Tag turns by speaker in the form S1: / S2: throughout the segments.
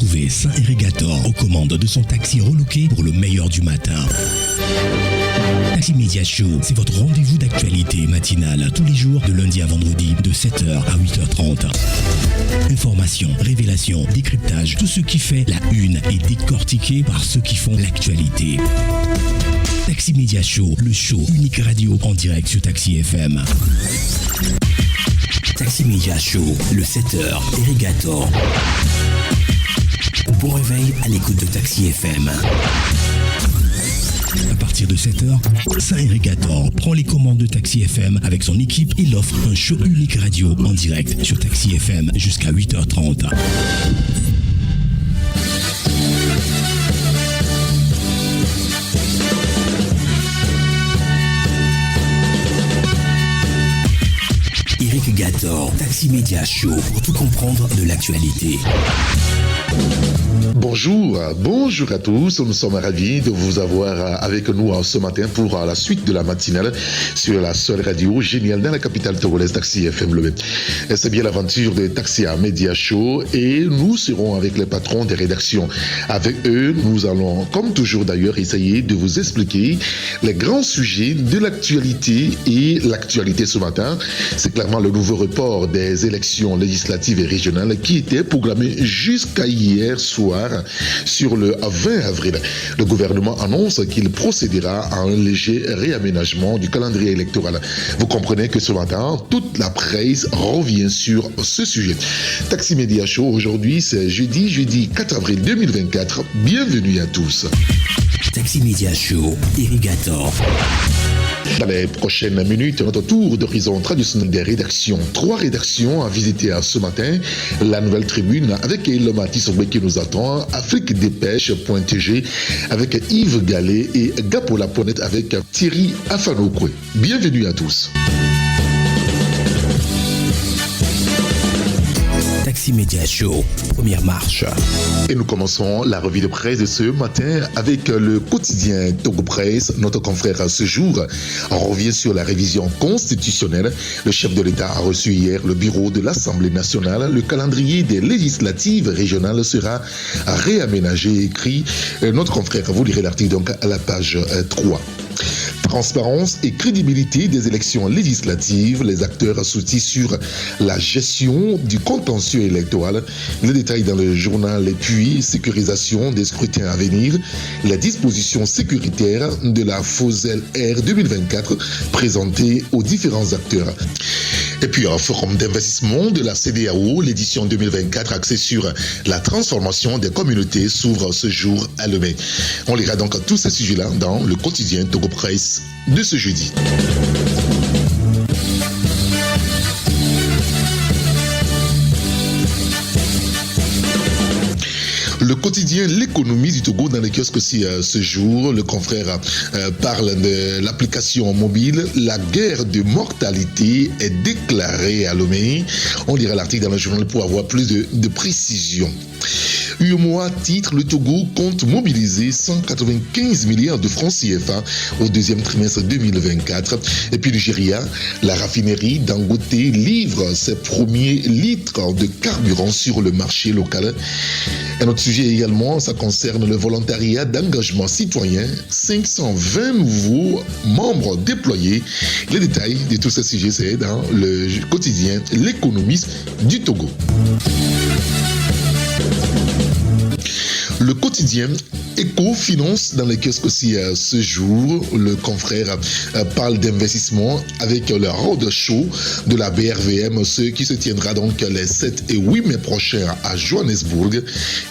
S1: Retrouvez Saint-Irrigator aux commandes de son taxi reloqué pour le meilleur du matin. Taxi Media Show, c'est votre rendez-vous d'actualité matinale tous les jours de lundi à vendredi de 7h à 8h30. Informations, révélations, décryptage, tout ce qui fait la une est décortiqué par ceux qui font l'actualité. Taxi Media Show, le show unique radio en direct sur Taxi FM. Taxi Media Show, le 7h, Irrigator. Bon réveil à l'écoute de Taxi FM. À partir de 7h, Saint-Irrigator prend les commandes de Taxi FM avec son équipe. Il offre un show unique radio en direct sur Taxi FM jusqu'à 8h30. Irrigator, Taxi Media Show pour tout comprendre de l'actualité.
S2: Bonjour à tous, nous sommes ravis de vous avoir avec nous ce matin pour la suite de la matinale sur la seule radio géniale dans la capitale togolaise, Taxi FM Le. C'est bien l'aventure de Taxi Media Show et nous serons avec les patrons des rédactions. Avec eux, nous allons, comme toujours d'ailleurs, essayer de vous expliquer les grands sujets de l'actualité. Et l'actualité ce matin, c'est clairement le nouveau report des élections législatives et régionales qui était programmé jusqu'à hier soir. Sur le 20 avril, le gouvernement annonce qu'il procédera à un léger réaménagement du calendrier électoral. Vous comprenez que ce matin, toute la presse revient sur ce sujet. Taxi Media Show, aujourd'hui, c'est jeudi 4 avril 2024. Bienvenue à tous.
S1: Taxi Media Show, Irrigator.
S2: Dans les prochaines minutes, notre tour d'horizon traditionnel des rédactions. 3 rédactions à visiter ce matin. La Nouvelle Tribune avec Elomati Sobé qui nous attend. AfriqueDépêche.tg avec Yves Gallet et Gapola.net avec Thierry Afanokwe. Bienvenue à tous.
S1: Taxi Media Show, première marche.
S2: Et nous commençons la revue de presse de ce matin avec le quotidien Togo Presse. Notre confrère ce jour revient sur la révision constitutionnelle. Le chef de l'État a reçu hier le bureau de l'Assemblée nationale. Le calendrier des législatives régionales sera réaménagé, écrit notre confrère. Vous lirez l'article donc à la page 3. Transparence et crédibilité des élections législatives, les acteurs assoutient sur la gestion du contentieux électoral. Les détails dans le journal et puis sécurisation des scrutins à venir, les dispositions sécuritaires de la FOSEL R 2024 présentées aux différents acteurs. Et puis un forum d'investissement de la CEDEAO, l'édition 2024 axée sur la transformation des communautés s'ouvre ce jour à Lomé. On lira donc tous ces sujets-là dans le quotidien Togo Presse de ce jeudi. Le quotidien L'économie du Togo dans les kiosques aussi ce jour. Le confrère parle de l'application mobile. La guerre de mortalité est déclarée à Lomé. On lira l'article dans le journal pour avoir plus de précision. UEMOA titre, le Togo compte mobiliser 195 milliards de francs CFA au deuxième trimestre 2024. Et puis Nigeria, la raffinerie Dangote livre ses premiers litres de carburant sur le marché local. Un autre sujet également, ça concerne le volontariat d'engagement citoyen. 520 nouveaux membres déployés. Les détails de tous ces sujets, c'est dans le quotidien L'économiste du Togo. Le quotidien Éco-Finance dans les kiosques aussi ce jour. Le confrère parle d'investissement avec le roadshow de la BRVM, ce qui se tiendra donc les 7 et 8 mai prochains à Johannesburg.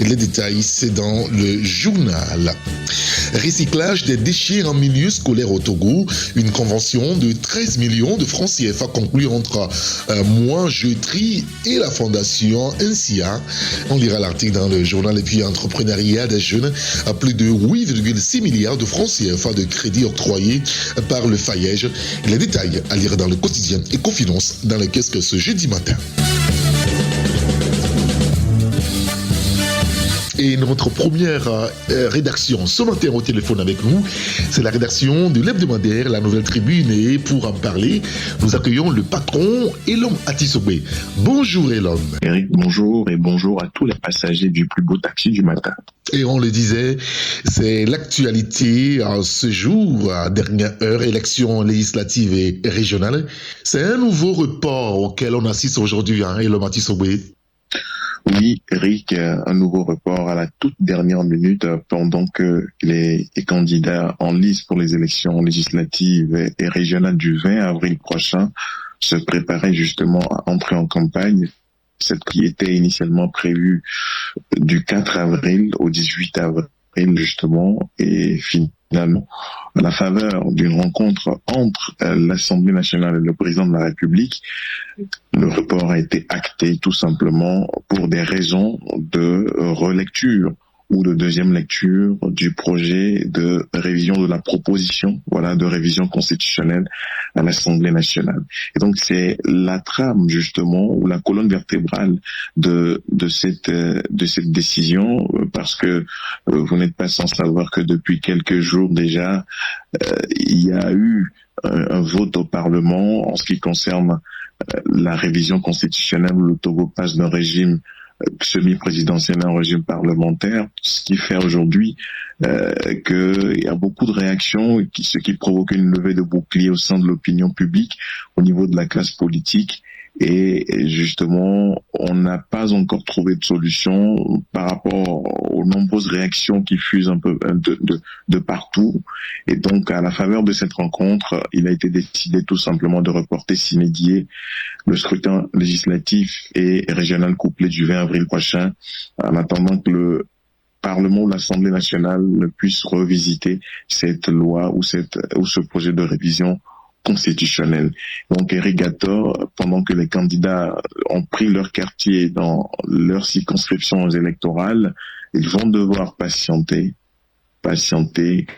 S2: Et les détails, c'est dans le journal. Recyclage des déchets en milieu scolaire au Togo. Une convention de 13 millions de francs CFA conclue entre Moi Je Trie et la fondation NCA. On lira l'article dans le journal. Et puis entrepreneuriat des jeunes, à plus de 8,6 milliards de francs CFA de crédits octroyés par le FAIEJ. Les détails à lire dans le quotidien Éco-Finance dans le kiosque ce jeudi matin. Et notre première rédaction ce matin au téléphone avec nous, c'est la rédaction de l'hebdomadaire La Nouvelle Tribune. Et pour en parler, nous accueillons le patron Elom Atisobé. Bonjour Elom.
S3: Eric, bonjour et bonjour à tous les passagers du plus beau taxi du matin.
S2: Et on le disait, c'est l'actualité ce jour, à dernière heure, élection législative et régionale. C'est un nouveau report auquel on assiste aujourd'hui, Elom Atisobé.
S3: Oui, Eric, un nouveau report à la toute dernière minute pendant que les candidats en lice pour les élections législatives et régionales du 20 avril prochain se préparaient justement à entrer en campagne. Cette qui était initialement prévue du 4 avril au 18 avril justement, et finalement, à la faveur d'une rencontre entre l'Assemblée nationale et le président de la République, le report a été acté tout simplement pour des raisons de relecture ou de deuxième lecture du projet de révision de la proposition, de révision constitutionnelle à l'Assemblée nationale. Et donc c'est la trame justement ou la colonne vertébrale de cette décision, parce que vous n'êtes pas sans savoir que depuis quelques jours déjà, il y a eu un vote au Parlement en ce qui concerne la révision constitutionnelle où le Togo passe d'un régime semi-présidentiel à un régime parlementaire, ce qui fait aujourd'hui qu'il y a beaucoup de réactions, ce qui provoque une levée de boucliers au sein de l'opinion publique, au niveau de la classe politique. Et justement, on n'a pas encore trouvé de solution par rapport aux nombreuses réactions qui fusent un peu de partout. Et donc, à la faveur de cette rencontre, il a été décidé tout simplement de reporter sine die le scrutin législatif et régional couplé du 20 avril prochain, en attendant que le Parlement ou l'Assemblée nationale ne puisse revisiter cette loi ou ce projet de révision constitutionnelle. Donc Eric Gator, pendant que les candidats ont pris leur quartier dans leurs circonscriptions électorales, ils vont devoir patienter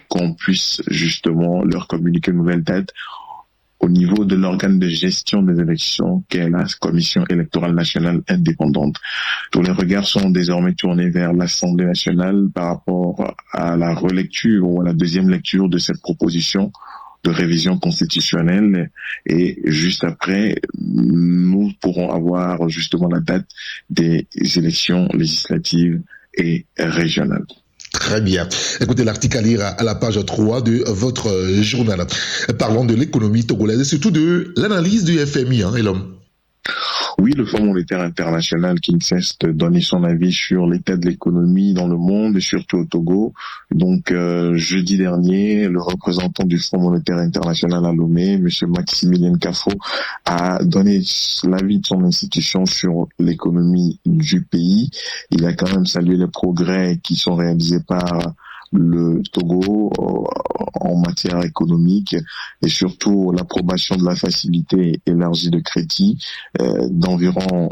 S3: qu'on puisse justement leur communiquer une nouvelle date au niveau de l'organe de gestion des élections qu'est la Commission électorale nationale indépendante. Tous les regards sont désormais tournés vers l'Assemblée nationale par rapport à la relecture ou à la deuxième lecture de cette proposition de révision constitutionnelle, et juste après, nous pourrons avoir justement la date des élections législatives et régionales.
S2: Très bien. Écoutez l'article à lire à la page 3 de votre journal. Parlons de l'économie togolaise et surtout de l'analyse du FMI, Elom.
S3: Oui, le Fonds monétaire international qui ne cesse de donner son avis sur l'état de l'économie dans le monde et surtout au Togo. Donc, jeudi dernier, le représentant du Fonds monétaire international à Lomé, M. Maximilien Kafo, a donné l'avis de son institution sur l'économie du pays. Il a quand même salué les progrès qui sont réalisés par le Togo en matière économique et surtout l'approbation de la facilité élargie de crédit d'environ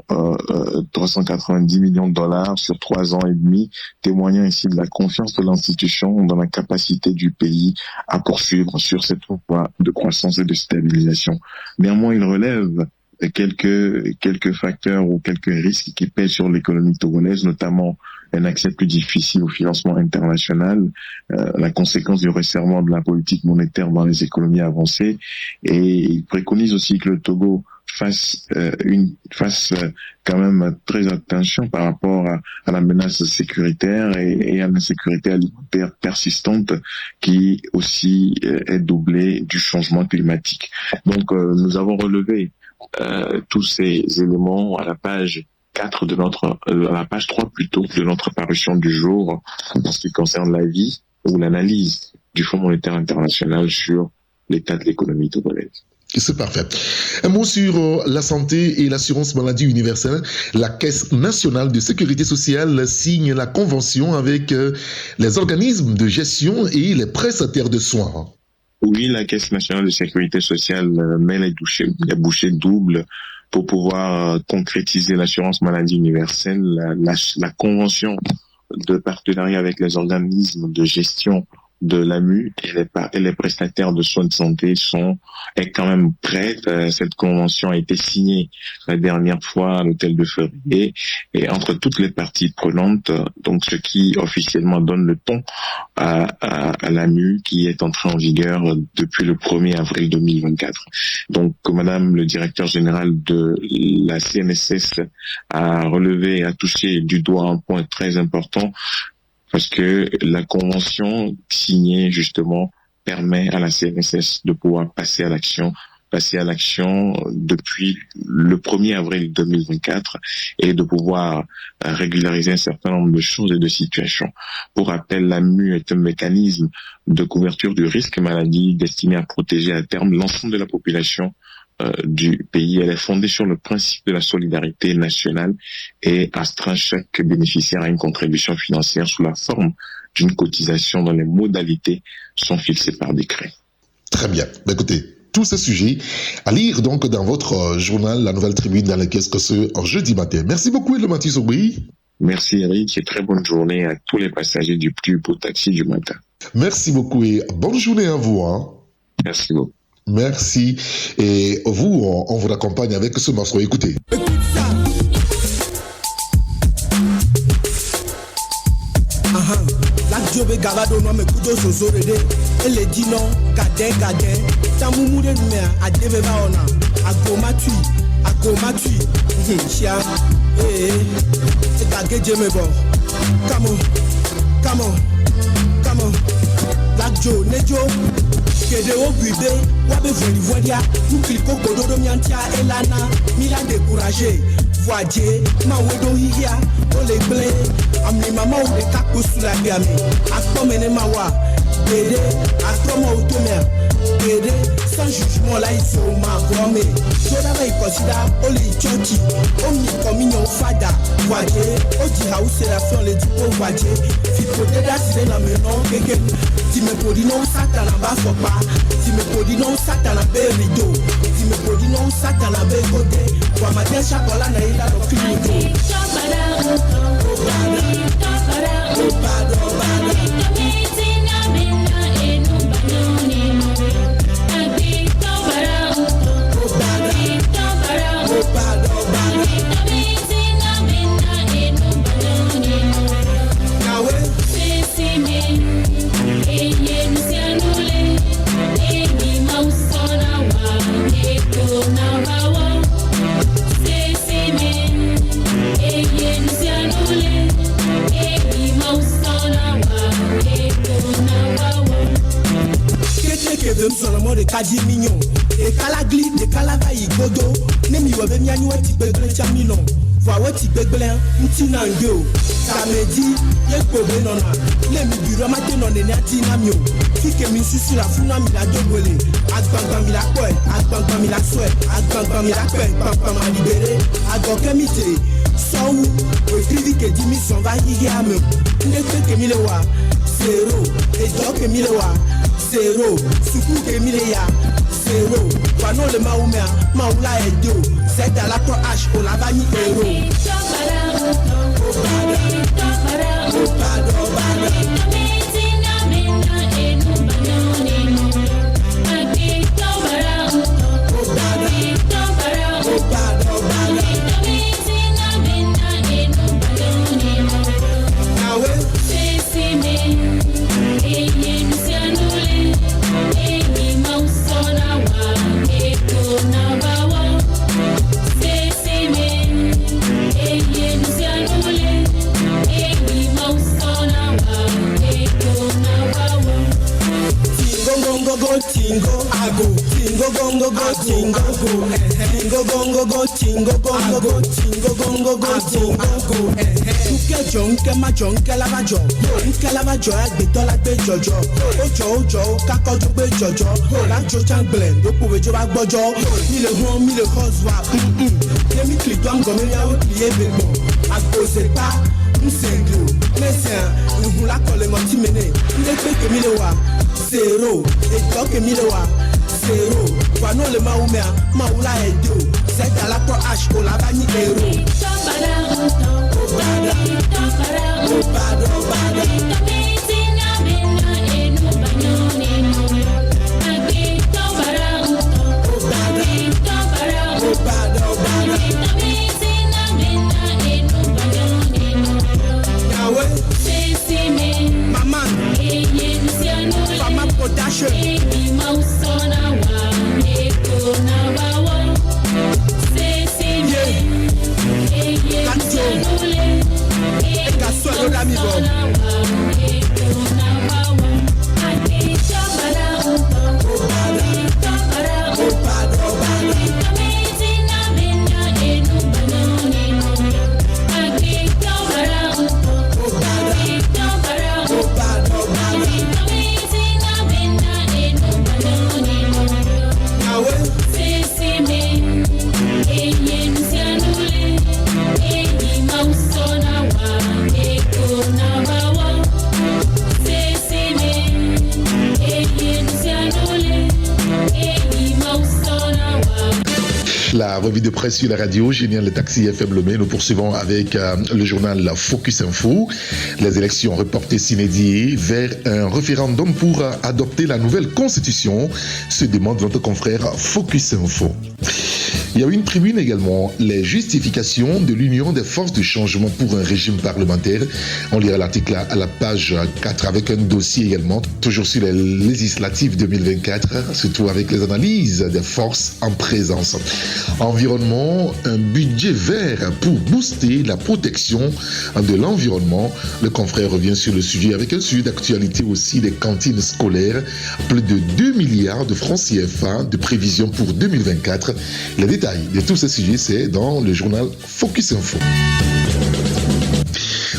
S3: 390 millions de dollars sur 3 ans et demi, témoignant ainsi de la confiance de l'institution dans la capacité du pays à poursuivre sur cette voie de croissance et de stabilisation. Néanmoins, il relève quelques facteurs ou quelques risques qui pèsent sur l'économie togolaise, notamment un accès plus difficile au financement international, la conséquence du resserrement de la politique monétaire dans les économies avancées, et il préconise aussi que le Togo fasse quand même très attention par rapport à la menace sécuritaire et à l'insécurité alimentaire persistante qui aussi est doublée du changement climatique. Donc nous avons relevé tous ces éléments à la page 4 à la page 3 plutôt de notre parution du jour en ce qui concerne l'avis ou l'analyse du Fonds monétaire international sur l'état de l'économie togolaise.
S2: C'est parfait. Un mot sur la santé et l'assurance maladie universelle. La Caisse nationale de sécurité sociale signe la convention avec les organismes de gestion et les prestataires de soins.
S3: Oui, la Caisse nationale de sécurité sociale met les bouchées doubles pour pouvoir concrétiser l'assurance maladie universelle. La convention de partenariat avec les organismes de gestion de l'AMU et les prestataires de soins de santé est quand même prête. Cette convention a été signée la dernière fois à l'hôtel de Février et entre toutes les parties prenantes, donc ce qui officiellement donne le ton à l'AMU qui est entré en vigueur depuis le 1er avril 2024. Donc, Madame le directeur général de la CNSS a relevé et a touché du doigt un point très important parce que la convention signée justement permet à la CNSS de pouvoir passer à l'action depuis le 1er avril 2024 et de pouvoir régulariser un certain nombre de choses et de situations. Pour rappel, l'AMU est un mécanisme de couverture du risque maladie destiné à protéger à terme l'ensemble de la population du pays. Elle est fondée sur le principe de la solidarité nationale et astreint chaque bénéficiaire à une contribution financière sous la forme d'une cotisation dont les modalités sont fixées par décret.
S2: Très bien. Écoutez, tous ces sujets à lire donc dans votre journal La Nouvelle Tribune dans les kiosques ce jeudi matin. Merci beaucoup, Mathieu Aubry.
S3: Merci Eric et très bonne journée à tous les passagers du plus beau taxi du matin.
S2: Merci beaucoup et bonne journée à vous.
S3: Merci beaucoup.
S2: Merci. Et vous, on vous accompagne avec ce morceau. Écoutez.
S4: Écoute ça. La Diobe Gavado no me kudo sozorede. Elle dit non, gade. Tamumu de numea, adeve baona. Agomatui. Chia. Gage jemebo. Come on. Black Joe, Nejo. Kede obuide, wabe volia, mukliko kododo miantia elana, mila découragé, voadier, ma wedo hiya, ole ble, amni mama ou de kakou sous la biame, akomene mawa, bede, akoma automia, bede, sans jugement là il faut ma gomme, soda va y considérer, ole chochi, omi communion fada, voadier, odi haousse la fin le dipo voadier, fipote da si la menon keke, si me podi non satan en bas faut pas, si me podi non satan en bas rideau, si me podi non satan en bas côté, pour matin chacola na ila lo clinique. Solomon de Kadi Mignon, et Kalagli, de Kalavaï Godo, Nemi Wabemiano, Tibeglen Chamilon, Voici Beglen, Mtinango, Samedi, Yekobe Nona, Nemi Buramate non Natinamio, Fike Missu la Funami la Dogole, Adbangami la Poe, Adbangami la Souet, Adbangami la Poe, Papa libéré, Adbokemite, Sou, écrivit que 10 000 sont vaillés à me, Nete Milewa, Zéro, et Doc Milewa. Zéro, Soukou Kemileya, zéro, Wano le Maoumea, Maoula et Dio, c'est à la H, au Lavani Héros. Tingo ago, tingo gongo go, tingo go, tingo gongo go, tingo gongo go, tingo gongo go, tingo go. Uke jonke ma jonke lava jo, uke lava jo agbe tola gbe jojo. Ojo kakojo gbe jojo. La jo changle, do powe jo ba gbojo. Mi le hozwa. Yemi click don go me ya o plié bebo. Agbo se pa, nsenglo, nesen, la kole mo ti mene. Ndekpe ke mi le wa. Zéro, et toi que Milewa, zéro, Wano le Maoumea, Maoula et Dio, c'est à la H, au Lavani Héros. Obada,
S2: La revue de presse sur la radio, Génial, le Taxi FM Lomé. Nous poursuivons avec le journal Focus Info. Les élections reportées s'inédiées vers un référendum pour adopter la nouvelle constitution, se demande notre confrère Focus Info. Il y a une tribune également, les justifications de l'Union des forces de changement pour un régime parlementaire. On lira l'article à la page 4 avec un dossier également, toujours sur les législatives 2024, surtout avec les analyses des forces en présence. Environnement, un budget vert pour booster la protection de l'environnement. Le confrère revient sur le sujet avec un sujet d'actualité aussi des cantines scolaires. Plus de 2 milliards de francs CFA de prévision pour 2024. Les détails de tous ces sujets, c'est dans le journal Focus Info.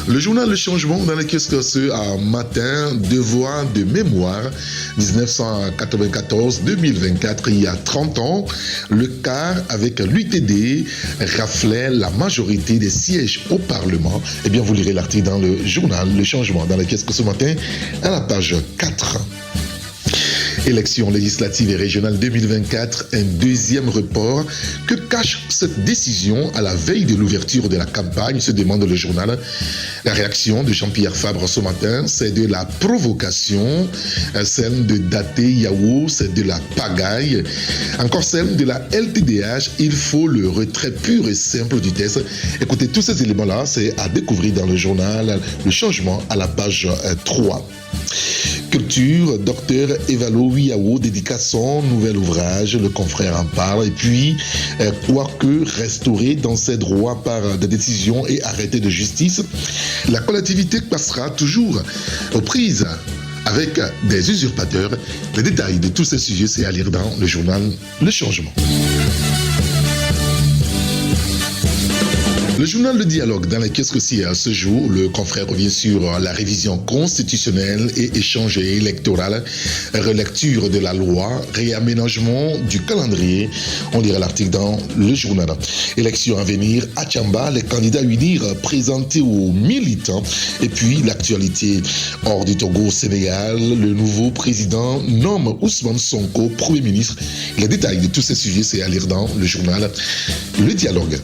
S2: Le journal Le Changement dans les kiosques ce matin, devoir de mémoire 1994-2024, il y a 30 ans, le CAR avec l'UTD raflait la majorité des sièges au Parlement. Eh bien, vous lirez l'article dans le journal Le Changement dans les kiosques ce matin à la page 4. Élections législatives et régionales 2024, un deuxième report. Que cache cette décision à la veille de l'ouverture de la campagne, se demande le journal. La réaction de Jean-Pierre Fabre ce matin, c'est de la provocation. Celle de Daté Yao, c'est de la pagaille. Encore celle de la LTDH, il faut le retrait pur et simple du test. Écoutez, tous ces éléments-là, c'est à découvrir dans le journal Le Changement à la page 3. Culture, docteur Evalo Wiao dédicace son nouvel ouvrage, le confrère en parle, et puis quoique restauré dans ses droits par des décisions et arrêtés de justice, la collectivité passera toujours aux prises avec des usurpateurs. Les détails de tous ces sujets, c'est à lire dans le journal Le Changement. Le journal Le Dialogue dans les kiosques aussi à ce jour, le confrère revient sur la révision constitutionnelle et échange électoral, relecture de la loi, réaménagement du calendrier. On lira l'article dans le journal. Élection à venir à Tchamba, les candidats unir présentés aux militants. Et puis l'actualité hors du Togo au Sénégal, le nouveau président nomme Ousmane Sonko Premier ministre. Les détails de tous ces sujets, c'est à lire dans le journal Le Dialogue.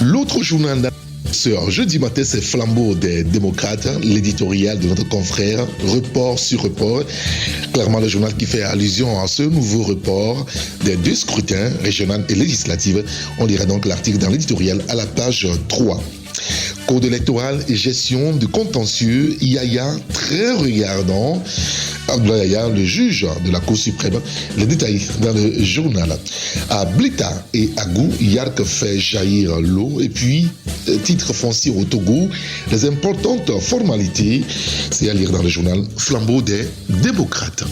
S2: L'autre journal ce jeudi matin, c'est Flambeau des démocrates, l'éditorial de notre confrère, report sur report. Clairement, le journal qui fait allusion à ce nouveau report des 2 scrutins, régional et législatifs. On lira donc l'article dans l'éditorial à la page 3. Code électoral et gestion de contentieux, Yaya, très regardant. Yaya, le juge de la Cour suprême, les détails dans le journal. À Blita et à Gou, Yark fait jaillir l'eau. Et puis, titre foncier au Togo, les importantes formalités, c'est à lire dans le journal Flambeau des démocrates.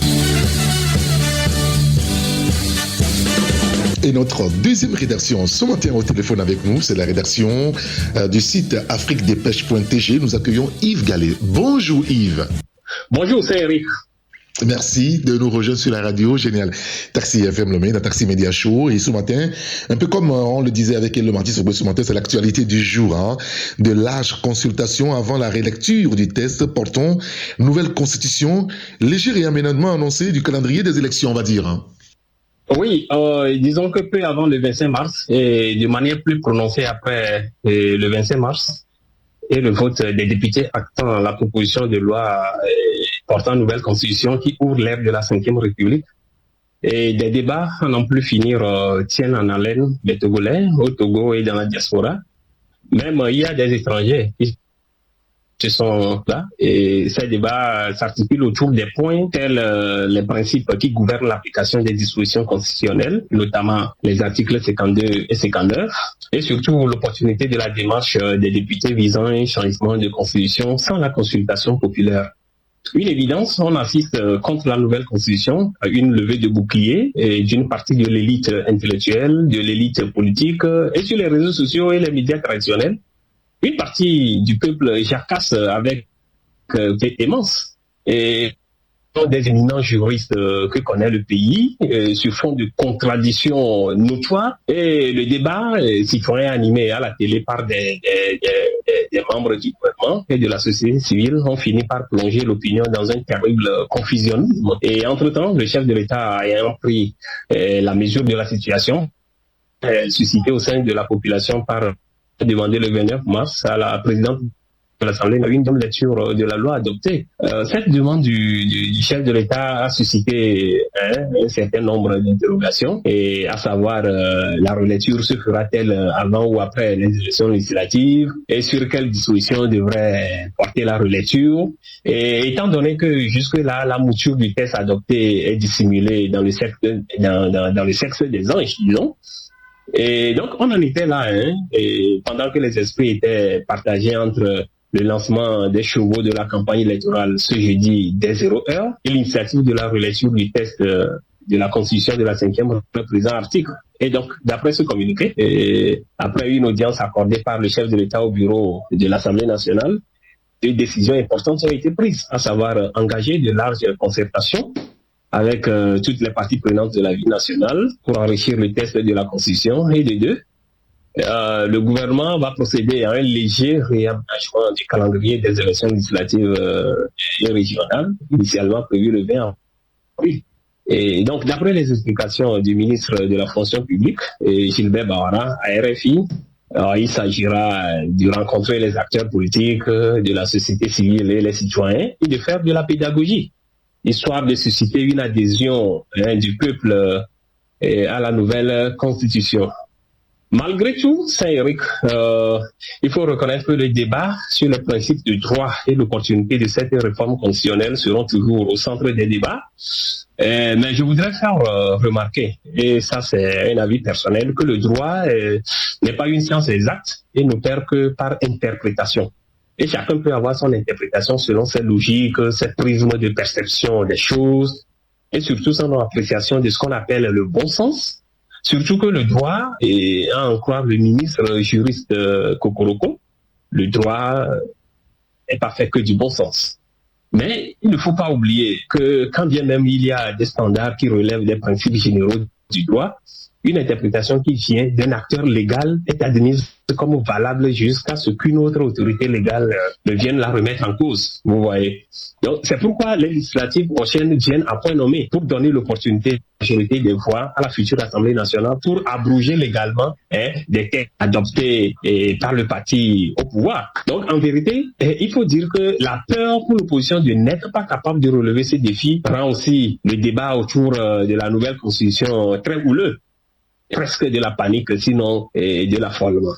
S2: Et notre deuxième rédaction ce matin au téléphone avec nous, c'est la rédaction du site afriquedépêche.tg. Nous accueillons Yves Gallet. Bonjour Yves.
S5: Bonjour, c'est Eric.
S2: Merci de nous rejoindre sur la radio. Génial. Taxi FM Lomé, dans Taxi Média Show. Et ce matin, un peu comme on le disait avec le Marty ce matin, c'est l'actualité du jour. De larges consultations avant la rélecture du test portant nouvelle constitution, léger réaménagement annoncé du calendrier des élections, on va dire.
S5: Oui, disons que peu avant le 25 mars, et de manière plus prononcée après le 25 mars, et le vote des députés actant la proposition de loi portant nouvelle constitution qui ouvre l'ère de la Ve République. Et des débats à n'en plus finir tiennent en haleine les Togolais, au Togo et dans la diaspora. Même il y a des étrangers qui sont là, et ces débats s'articulent autour des points tels les principes qui gouvernent l'application des dispositions constitutionnelles, notamment les articles 52 et 59, et surtout l'opportunité de la démarche des députés visant un changement de constitution sans la consultation populaire. Une évidence, on assiste contre la nouvelle constitution à une levée de boucliers d'une partie de l'élite intellectuelle, de l'élite politique, et sur les réseaux sociaux et les médias traditionnels. Une partie du peuple jacasse avec véhémence et des éminents juristes que connaît le pays, sur fond de contradictions notoires, et le débat citoyen animé à la télé par des membres du gouvernement et de la société civile ont fini par plonger l'opinion dans un terrible confusionnisme. Et entre-temps, le chef de l'État ayant pris la mesure de la situation, suscitée au sein de la population par demander le 29 mars à la présidente de l'Assemblée une bonne lecture de la loi adoptée. Cette demande du chef de l'État a suscité un certain nombre d'interrogations, et à savoir la relecture se fera-t-elle avant ou après les élections législatives, et sur quelles dispositions devrait porter la relecture. Et étant donné que jusque-là, la mouture du texte adopté est dissimulée dans le sexe des anges, disons. Et donc, on en était là, et pendant que les esprits étaient partagés entre le lancement des chevaux de la campagne électorale ce jeudi dès 0h et l'initiative de la relecture du texte de la Constitution de la 5e présent article. Et donc, d'après ce communiqué, et après une audience accordée par le chef de l'État au bureau de l'Assemblée nationale, des décisions importantes ont été prises, à savoir engager de larges concertations avec toutes les parties prenantes de la vie nationale pour enrichir le texte de la Constitution, et de deux, le gouvernement va procéder à un léger réaménagement du calendrier des élections législatives et régionales, initialement prévu le 20 avril. Et donc, d'après les explications du ministre de la fonction publique, Gilbert Bahara, à RFI, il s'agira de rencontrer les acteurs politiques de la société civile et les citoyens et de faire de la pédagogie, histoire de susciter une adhésion du peuple à la nouvelle constitution. Malgré tout, Saint-Éric, il faut reconnaître que les débats sur les principes du droit et l'opportunité de cette réforme constitutionnelle seront toujours au centre des débats. Mais je voudrais faire remarquer, et ça c'est un avis personnel, que le droit n'est pas une science exacte et n'opère que par interprétation. Et chacun peut avoir son interprétation selon ses logiques, ses prismes de perception des choses, et surtout son appréciation de ce qu'on appelle le bon sens. Surtout que le droit, et à en croire le ministre juriste Kokoroko, le droit n'est pas fait que du bon sens. Mais il ne faut pas oublier que quand bien même il y a des standards qui relèvent des principes généraux du droit, une interprétation qui vient d'un acteur légal est admise comme valable jusqu'à ce qu'une autre autorité légale ne vienne la remettre en cause. Vous voyez. Donc, c'est pourquoi les législatives prochaines viennent à point nommé pour donner l'opportunité à la majorité des voix à la future Assemblée nationale pour abroger légalement des textes adoptés par le parti au pouvoir. Donc, en vérité, il faut dire que la peur pour l'opposition de n'être pas capable de relever ces défis rend aussi le débat autour de la nouvelle constitution très houleux. Presque de la panique, sinon de l'affolement.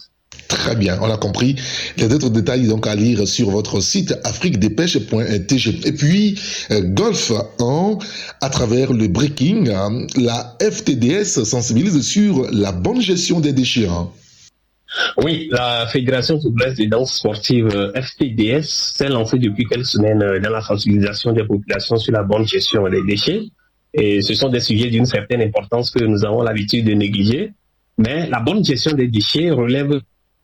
S2: Très bien, on a compris. Il y a d'autres détails donc à lire sur votre site afriquedépêche.tg. Et puis, Golf 1, à travers le breaking, la FTDS sensibilise sur la bonne gestion des déchets.
S5: Oui, la Fédération togolaise de danse sportive FTDS s'est lancée depuis quelques semaines dans la sensibilisation des populations sur la bonne gestion des déchets. Et ce sont des sujets d'une certaine importance que nous avons l'habitude de négliger. Mais la bonne gestion des déchets relève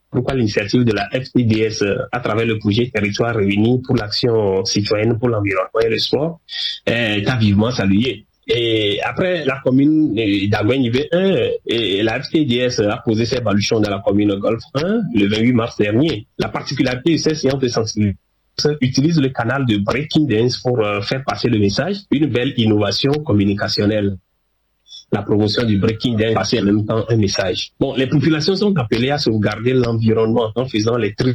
S5: pourquoi l'initiative de la FTDS à travers le projet Territoire réuni pour l'action citoyenne pour l'environnement et le sport est vivement saluée. Et après la commune d'Agouin-Nivé 1, et la FTDS a posé ses baluchons dans la commune Golf 1 le 28 mars dernier. La particularité de ces séances de sensibilisation utilise le canal de Breaking Dance pour faire passer le message, une belle innovation communicationnelle. La promotion du Breaking Dance passer en même temps un message. Bon, les populations sont appelées à sauvegarder l'environnement en faisant les tri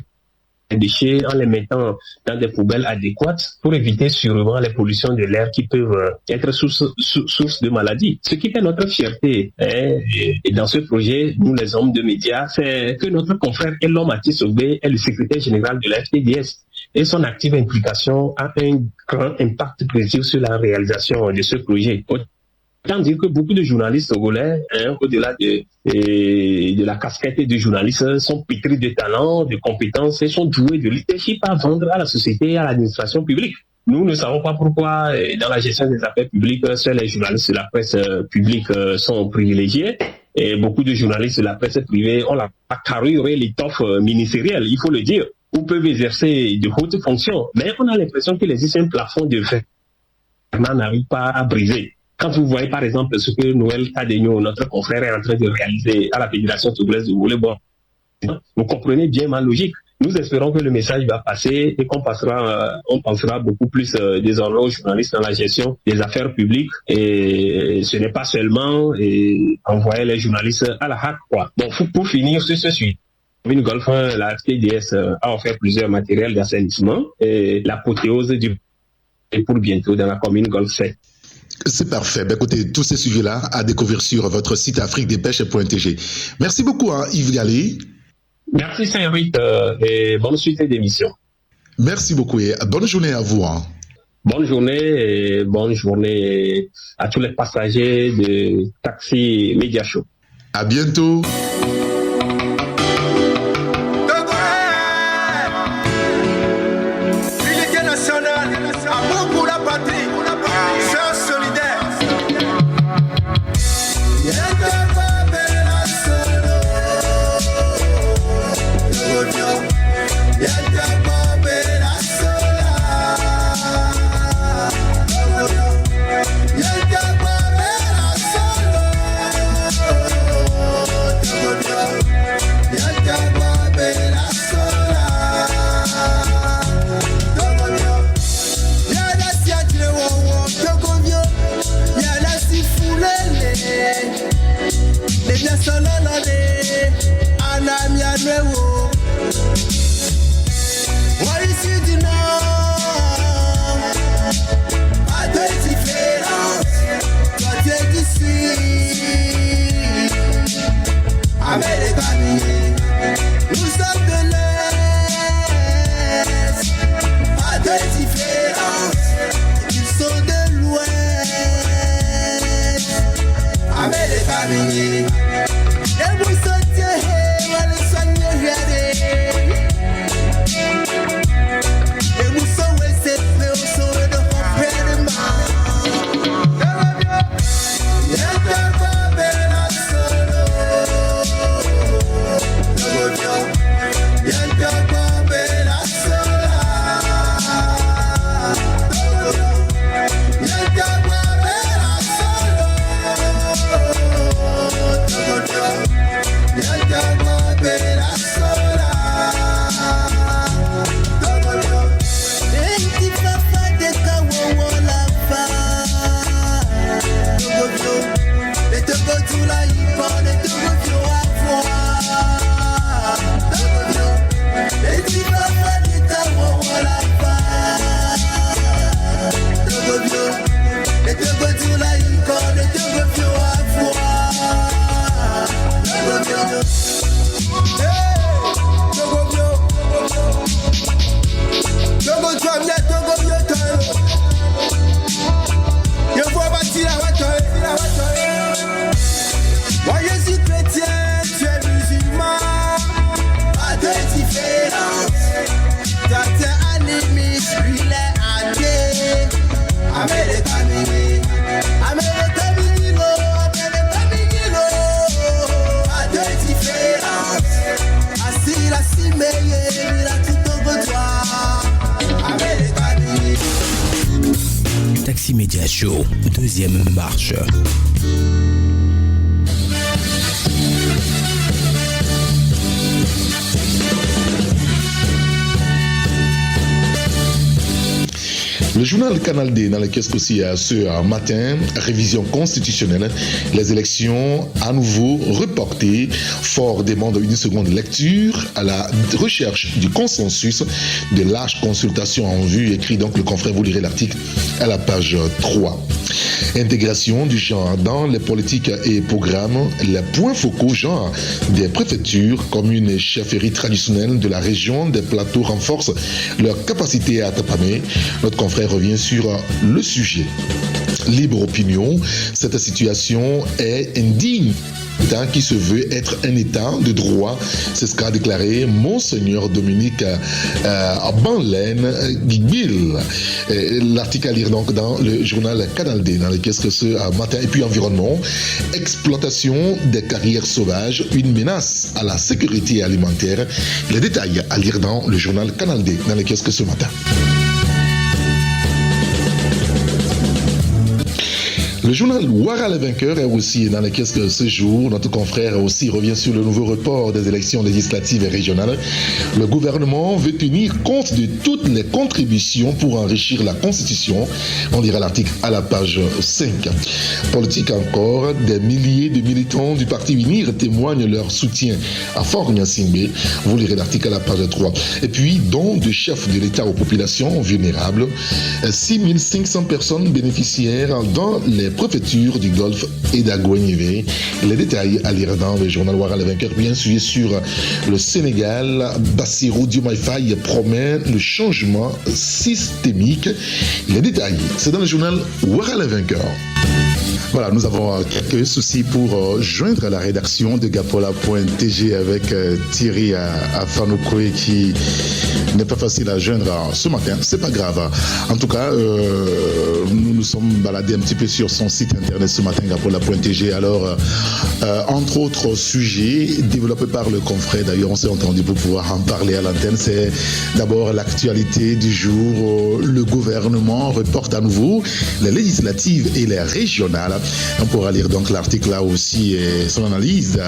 S5: des déchets, en les mettant dans des poubelles adéquates pour éviter sûrement les pollutions de l'air qui peuvent être source de maladies. Ce qui fait notre fierté, et dans ce projet, nous les hommes de médias, c'est que notre confrère Elon Mathis Sobé est le secrétaire général de la FTDS. Et son active implication a un grand impact positif sur la réalisation de ce projet. Autant dire que beaucoup de journalistes togolais, au-delà de la casquette de journalistes, sont pétris de talent, de compétences et sont doués de leadership à vendre à la société et à l'administration publique. Nous ne savons pas pourquoi, dans la gestion des affaires publiques, seuls les journalistes de la presse publique sont privilégiés. Et beaucoup de journalistes de la presse privée ont la carrure et l'étoffe ministérielle, il faut le dire, ou peuvent exercer de hautes fonctions. Mais on a l'impression qu'il existe un plafond de verre n'arrive pas à briser. Quand vous voyez par exemple ce que Noël Tadegno, notre confrère, est en train de réaliser à la Fédération togolaise de volleyball, vous comprenez bien ma logique. Nous espérons que le message va passer et qu'on pensera beaucoup plus désormais aux journalistes dans la gestion des affaires publiques. Et ce n'est pas seulement envoyer les journalistes à la hâte, quoi. Bon, pour finir sur ce sujet, une golf, la TDS a offert plusieurs matériels d'assainissement et l'apothéose et pour bientôt dans la commune Golfe 7.
S2: C'est parfait. Ben, écoutez, tous ces sujets-là à découvrir sur votre site afriquedespêches.tg. Merci beaucoup, Yves Galli.
S5: Merci Saint-Rite et bonne suite d'émission.
S2: Merci beaucoup et bonne journée à vous.
S5: Bonne journée à tous les passagers de Taxi Media Show.
S2: À bientôt.
S6: Unité nationale, amour pour la patrie, chance solidaire. Nous sommes de l'Est, pas de différence, ils sont de l'Ouest. Avec les familles, et vous sortez, on les soigne, et vous sauvez cette paix, vous sauvez de comprendre de mal.
S1: Taxi Media Show, deuxième marche.
S2: Le journal Canal D dans le kiosque aussi ce matin, révision constitutionnelle, les élections à nouveau reportées, fort demande une seconde lecture à la recherche du consensus, de larges consultations en vue, écrit donc le confrère, vous lirez l'article à la page 3. Intégration du genre dans les politiques et programmes, les points focaux genre des préfectures, communes et chefferies traditionnelles de la région des plateaux renforcent leur capacité à tapamer. Notre confrère revient sur le sujet. Libre opinion, cette situation est indigne. État qui se veut être un État de droit, c'est ce qu'a déclaré Monseigneur Dominique Banlaine Guigbil. L'article à lire donc dans le journal Canal D, dans le kiosque ce matin. Et puis environnement, exploitation des carrières sauvages, une menace à la sécurité alimentaire. Les détails à lire dans le journal Canal D, dans le kiosque ce matin. Le journal Ouara le vainqueur est aussi dans les caisses de ce jour. Notre confrère aussi revient sur le nouveau report des élections législatives et régionales. Le gouvernement veut tenir compte de toutes les contributions pour enrichir la Constitution. On lira l'article à la page 5. Politique encore, des milliers de militants du parti UNIR témoignent leur soutien à Faure Gnassingbé. Vous lirez l'article à la page 3. Et puis, don de chefs de l'État aux populations vulnérables. 6500 personnes bénéficiaires dans les préfectures du Golfe et d'Aguenivé. Les détails à lire dans le journal Ouara le vainqueur. Bien sûr, sur le Sénégal, Bassirou Diomaye Faye promet le changement systémique. Les détails, c'est dans le journal Ouara le vainqueur. Voilà, nous avons quelques soucis pour joindre la rédaction de Gapola.tg avec Thierry Afanokoé qui n'est pas facile à joindre ce matin. C'est pas grave. En tout cas, nous nous sommes baladés un petit peu sur son site internet ce matin, Gapola.tg. Alors, entre autres sujets développés par le confrère, d'ailleurs, on s'est entendu pour pouvoir en parler à l'antenne. C'est d'abord l'actualité du jour. Le gouvernement reporte à nouveau les législatives et les régionales. On pourra lire donc l'article là aussi et son analyse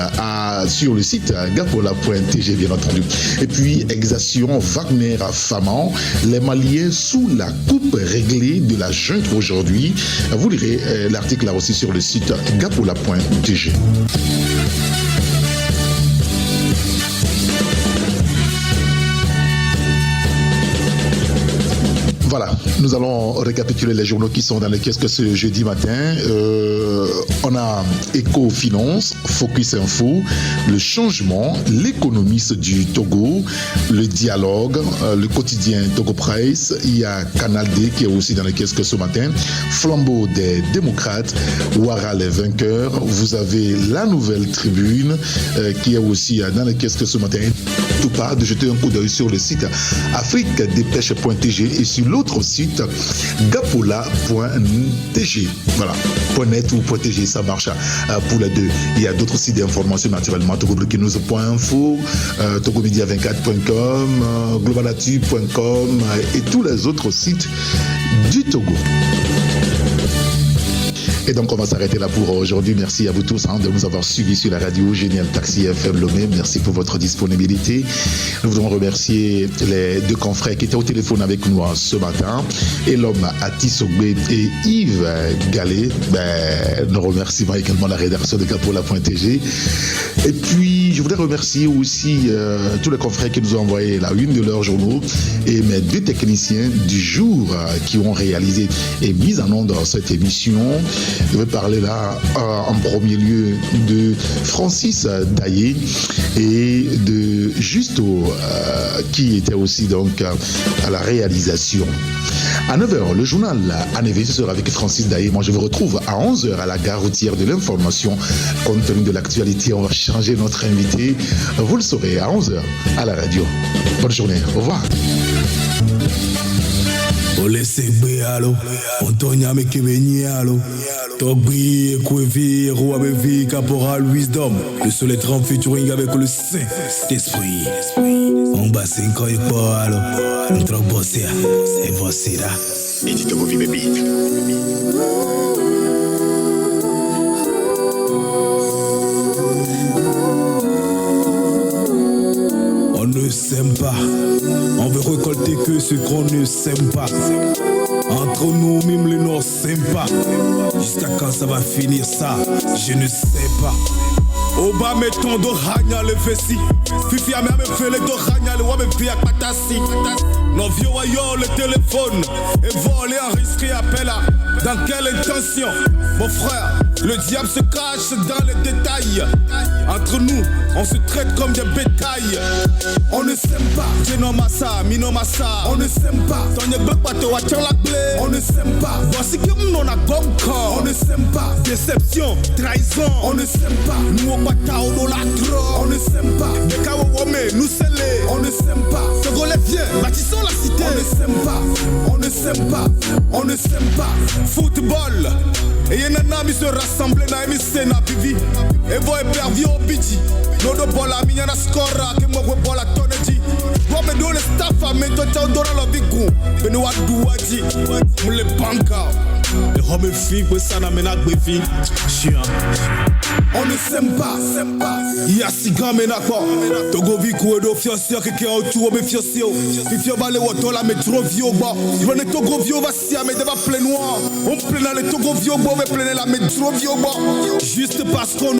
S2: sur le site gapola.tg bien entendu. Et puis exaction Wagner-Faman, les Maliens sous la coupe réglée de la junte aujourd'hui. Vous lirez l'article là aussi sur le site gapola.tg. Voilà, nous allons récapituler les journaux qui sont dans les caisses que ce jeudi matin. On a Éco-Finance, Focus Info, le changement, l'économiste du Togo, le dialogue, le quotidien Togo Presse. Il y a Canal D qui est aussi dans les caisses que ce matin. Flambeau des démocrates, Ouara les vainqueurs. Vous avez la Nouvelle Tribune qui est aussi dans les caisses que ce matin. Tout pas de jeter un coup d'œil sur le site afriquedépêche.tg et sur l'autre site gapola.tg. Voilà, .net ou .tg, ça marche pour les deux. Il y a d'autres sites d'information naturellement, togoblikinews.info, togomedia24.com, globalatu.com et tous les autres sites du Togo. Et donc on va s'arrêter là pour aujourd'hui. Merci à vous tous de nous avoir suivis sur la radio Génial Taxi FM Lomé. Merci pour votre disponibilité. Nous voudrons remercier les deux confrères qui étaient au téléphone avec nous ce matin. Et l'homme Atisogbe et Yves Gallet. Nous remercions également la rédaction de Gapola.tg. Et puis je voudrais remercier aussi tous les confrères qui nous ont envoyé la une de leurs journaux et mes deux techniciens du jour qui ont réalisé et mis en onde cette émission. Je vais parler là en premier lieu de Francis Daillé et de Justo qui était aussi donc à la réalisation. À 9h, le journal Anévé sera avec Francis Daillé. Moi, je vous retrouve à 11h à la gare routière de l'information. Compte tenu de l'actualité, on va changer notre invité. Vous le saurez à 11h à la radio. Bonne journée. Au revoir.
S7: Olesegbealo, Antonia Mekebenialo, Togbi, Kwevi, Rouabevi, Caporal Wisdom, le soleil trempe featuring avec le Saint-Esprit. On bat 5 ans et pas alors, on trop bossé, et voici là. Et dis-toi, vous vivez vite. On ne s'aime pas, on veut récolter que ce qu'on ne sème pas. Entre nous, même les Noirs s'aiment pas. Jusqu'à quand ça va finir ça, je ne sais pas. Oba mettons de ragna le vessi. Fifi a même fait les deux ragna le wabe via patasi. Non vieux yo le téléphone et volé en risque appel à. Dans quelle intention, mon frère? Le diable se cache dans les détails. Entre nous, on se traite comme des bétails. On ne s'aime pas, Genomasa, Minomasa. On ne s'aime pas, ton yebek pato a tient la clé. On ne s'aime pas, voici que nous on a gomka. On ne s'aime pas, déception, trahison. On ne s'aime pas, nous on bata au la trop. On ne s'aime pas, Bekawa Wome, nous scellés. On ne s'aime pas, Togolais viens, bâtissons la cité. On ne s'aime pas, on ne s'aime pas, on ne s'aime pas. Football. Et y'a un ami se rassembler dans l'émission na Bibi. Et vous perdu au biti. Nous de bola mignana score que moi bola tonnetti. Vous me donne le staff à mettre au dos dans le bigou. Mais nous avons dit, nous les banques. Les hommes et filles, pour ça, nous avons des chien. On ne s'aime pas. Il y a six gars, mais d'accord. Togo Vico, do fiancé, qui est autour, mais fiancé. Il fait baler au la mais trop vieux, bah. Il va les Togo vieux, va si, mais de va plein noir. On plein dans les Togo vieux, bah, mais plein la mais trop vieux, bah. Juste parce qu'on